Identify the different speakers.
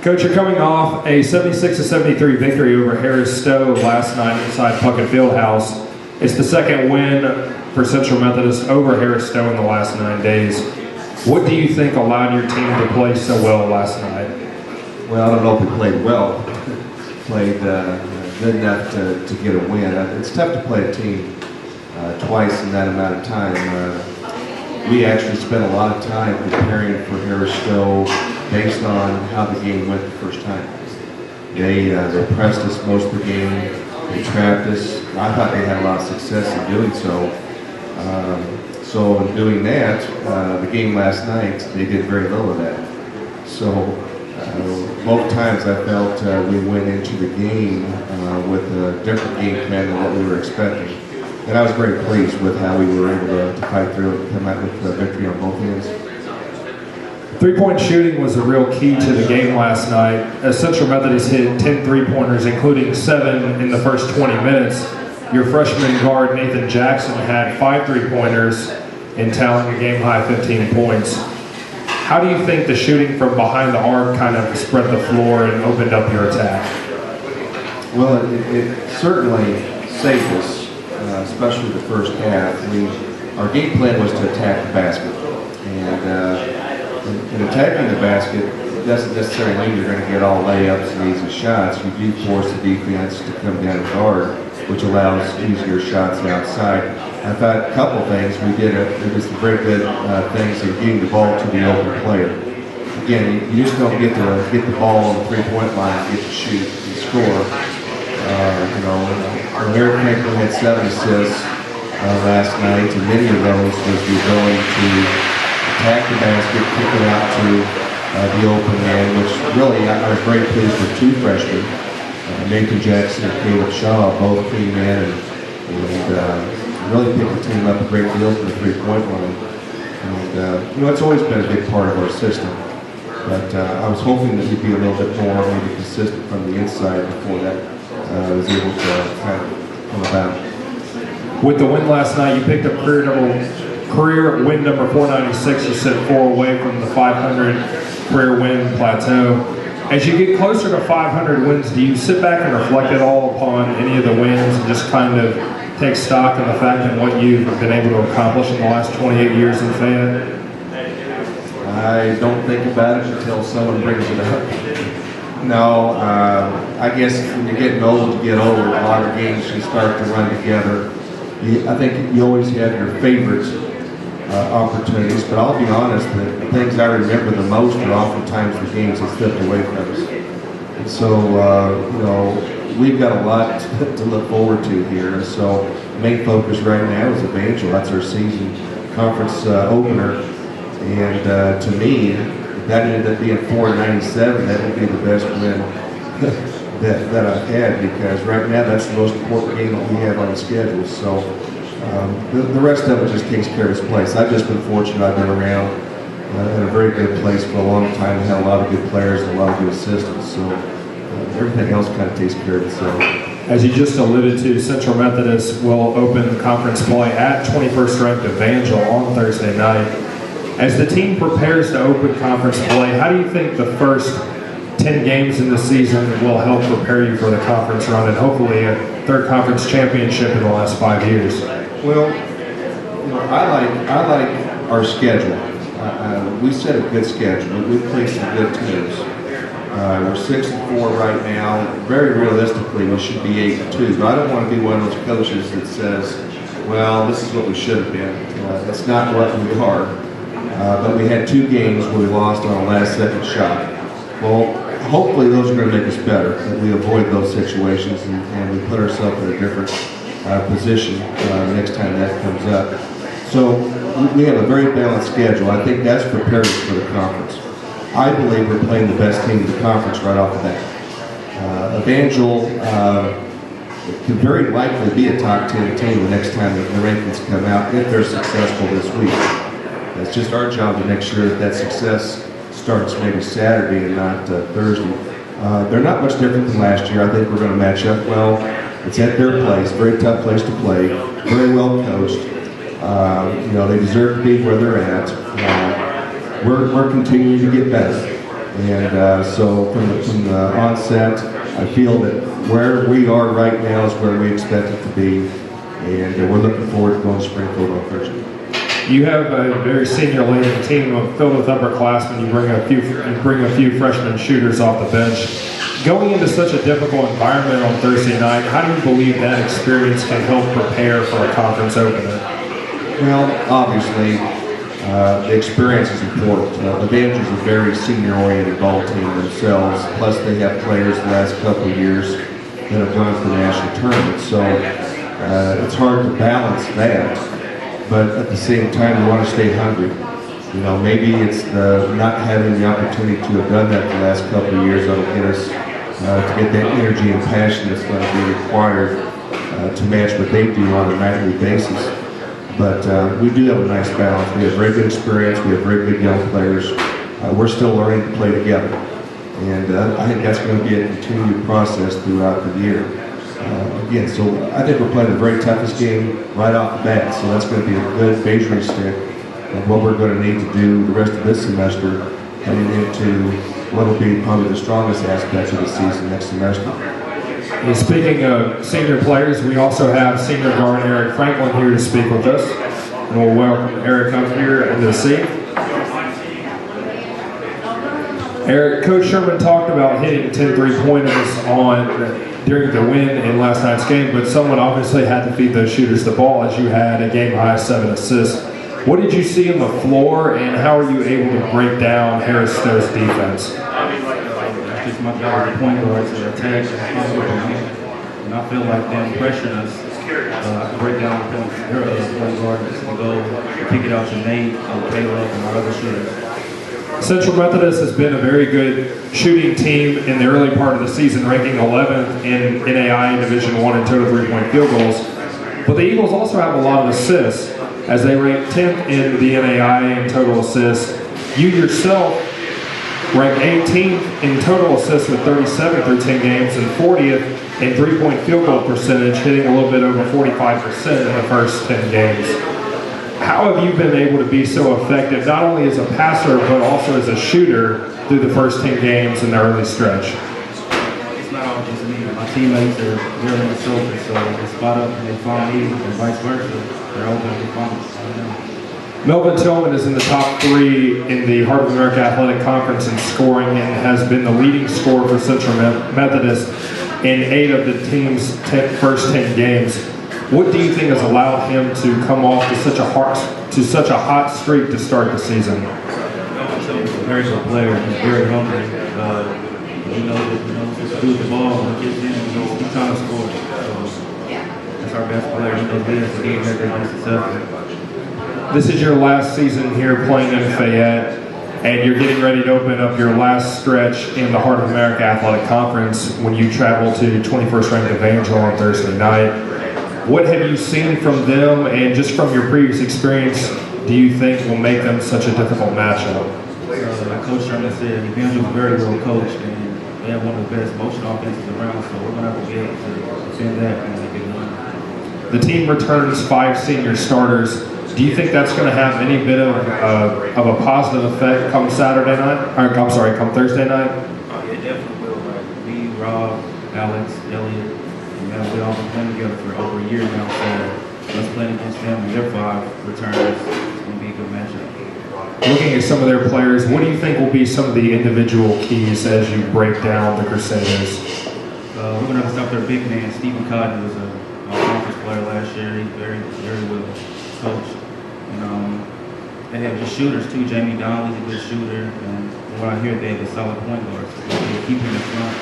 Speaker 1: Coach, you're coming off a 76-73 victory over Harris Stowe last night inside Puckett Fieldhouse. It's the second win for Central Methodist over Harris Stowe in the last 9 days. What do you think allowed your team to play so well last night?
Speaker 2: Well, I don't know if we played well. Played good enough to get a win. It's tough to play a team twice in that amount of time. We actually spent a lot of time preparing for Harris Stowe based on how the game went the first time. They pressed us most of the game. They trapped us. I thought they had a lot of success in doing so. So in doing that, the game last night, they did very little of that. So both times I felt we went into the game with a different game plan than what we were expecting. And I was very pleased with how we were able to fight through and come out with a victory on both ends.
Speaker 1: Three-point shooting was a real key to the game last night, as Central Methodist hit 10 three-pointers, including 7 in the first 20 minutes. Your freshman guard, Nathan Jackson, had 5 three-pointers and tallying a game-high 15 points. How do you think the shooting from behind the arc kind of spread the floor and opened up your attack?
Speaker 2: Well, it certainly saved us, especially the first half. Our game plan was to attack the basket. And in attacking the basket, it doesn't necessarily mean you're going to get all layups and easy shots. You do force the defense to come down and guard, which allows easier shots outside. I thought a couple things. We did some very good things in getting the ball to the open player. Again, you just don't get the ball on the three-point line, get to shoot and score. Eric Franklin had 7 assists last night, and many of those was the ability to attack the basket, kick it out to the open end, which really I was very pleased with 2 freshmen, Nathan Jackson and Caleb Shaw, both came in and really picked the team up a great deal from the three-point line. And it's always been a big part of our system, but I was hoping that we'd be a little bit more maybe consistent from the inside before that was able to kind of come about.
Speaker 1: With the win last night, you picked up career win number 496. You sit 4 away from the 500 career win plateau. As you get closer to 500 wins, do you sit back and reflect at all upon any of the wins and just kind of take stock in the fact that what you've been able to accomplish in the last 28 years in Fayette?
Speaker 2: I don't think about it until someone brings it up. No, I guess when you're getting old, you get older. A lot of games you start to run together. I think you always have your favorite opportunities, but I'll be honest, the things I remember the most are oftentimes the games that slipped away from us. And so, we've got a lot to look forward to here. And so, the main focus right now is Evangel. That's our season conference opener. And to me, if that ended up being 497, that would be the best win that I've had, because right now that's the most important game that we have on the schedule. So the rest of it just takes care of its place. I've just been fortunate. I've been around in a very good place for a long time and had a lot of good players and a lot of good assistants. So everything else kind of takes care of itself.
Speaker 1: As you just alluded to, Central Methodist will open conference play at 21st ranked Evangel on Thursday night. As the team prepares to open conference play, how do you think the first 10 games in the season will help prepare you for the conference run and hopefully a third conference championship in the last 5 years?
Speaker 2: Well, I like our schedule. We set a good schedule. We play some good teams. We're 6-4 right now. Very realistically, we should be 8-2. But I don't want to be one of those coaches that says, "Well, this is what we should have been." That's not what we are. But we had 2 games where we lost on a last-second shot. Well, hopefully those are going to make us better, that we avoid those situations and we put ourselves in a different position next time that comes up. So we have a very balanced schedule. I think that's prepared us for the conference. I believe we're playing the best team in the conference right off the bat. Evangel could very likely be a top 10 team the next time the rankings come out if they're successful this week. It's just our job to make sure that success starts maybe Saturday and not Thursday. They're not much different than last year. I think we're going to match up well. It's at their place, very tough place to play, very well coached. They deserve to be where they're at. We're continuing to get better. And so from the onset, I feel that where we are right now is where we expect it to be, and we're looking forward to going to Springfield on Thursday.
Speaker 1: You have a very senior-laden team filled with upperclassmen. You bring a few freshman shooters off the bench. Going into such a difficult environment on Thursday night, how do you believe that experience can help prepare for a conference opener?
Speaker 2: Well, obviously, the experience is important. The Vantage is a very senior-oriented ball team themselves, plus they have players the last couple of years that have gone to the national tournament. So it's hard to balance that, but at the same time, we want to stay hungry. You know, maybe it's the not having the opportunity to have done that the last couple of years that'll get us to get that energy and passion that's going to be required to match what they do on a nightly basis. But we do have a nice balance. We have very good experience. We have very good young players. We're still learning to play together. And I think that's going to be a continued process throughout the year. Again, so I think we're playing the very toughest game right off the bat. So that's going to be a good measuring stick of what we're going to need to do the rest of this semester heading into what will be probably the strongest aspect of the season next semester.
Speaker 1: And speaking of senior players, we also have senior guard Eric Franklin here to speak with us. And we'll welcome Eric up here into the seat. Eric, Coach Sherman talked about hitting 10 3-pointers during the win in last night's game, but someone obviously had to feed those shooters the ball, as you had a game-high 7 assists. What did you see on the floor, and how are you able to break down Harris Stowe's defense?
Speaker 3: It's my job as a point guard to attack and I feel like them pressuring us. I can break down the point guard to go kick it out to Nate, Caleb, and our other shooters.
Speaker 1: Central Methodist has been a very good shooting team in the early part of the season, ranking 11th in NAI Division I in total three-point field goals. But the Eagles also have a lot of assists, as they rank 10th in the NAI in total assists. You yourself rank 18th in total assists with 37 through 10 games and 40th in three-point field goal percentage, hitting a little bit over 45% in the first 10 games. How have you been able to be so effective, not only as a passer, but also as a shooter through the first 10 games in the early stretch?
Speaker 3: It's not all just me. My teammates are really the open, so they spot up and they find me, and vice versa. They're open and they find us.
Speaker 1: Melvin Tillman is in the top 3 in the Heart of America Athletic Conference in scoring and has been the leading scorer for Central Methodist in 8 of the team's first 10 games. What do you think has allowed him to come off to such a hot streak to start the season?
Speaker 3: He's a very good player. He's very hungry. He knows to shoot the ball when he gets in. He's trying to score. So that's our best player. He knows this. He has been successful.
Speaker 1: This is your last season here playing in Fayette, and you're getting ready to open up your last stretch in the Heart of America Athletic Conference when you travel to 21st ranked Evangel on Thursday night. What have you seen from them, and just from your previous experience, do you think will make them such a difficult matchup?
Speaker 3: Like Coach Sherman said, Evangel is very well coached, and they have one of the best motion offenses around, so we're going to have to be able to defend that and make it win.
Speaker 1: The team returns 5 senior starters. Do you think that's going to have any bit of a positive effect come Saturday night? Or, I'm sorry, come Thursday night?
Speaker 3: It definitely will. Like me, Rob, Alex, Elliott, and we all been playing together for over a year now. So us playing against them and their 5 returns is going to be a good matchup.
Speaker 1: Looking at some of their players, what do you think will be some of the individual keys as you break down the Crusaders?
Speaker 3: We're going to have to stop their big man. Stephen Cotton was a conference player last year. He's very, very well coached. And they have just shooters too. Jamie Donnelly's a good shooter, and from what I hear, they have a solid point guard. So they'll keep him in front.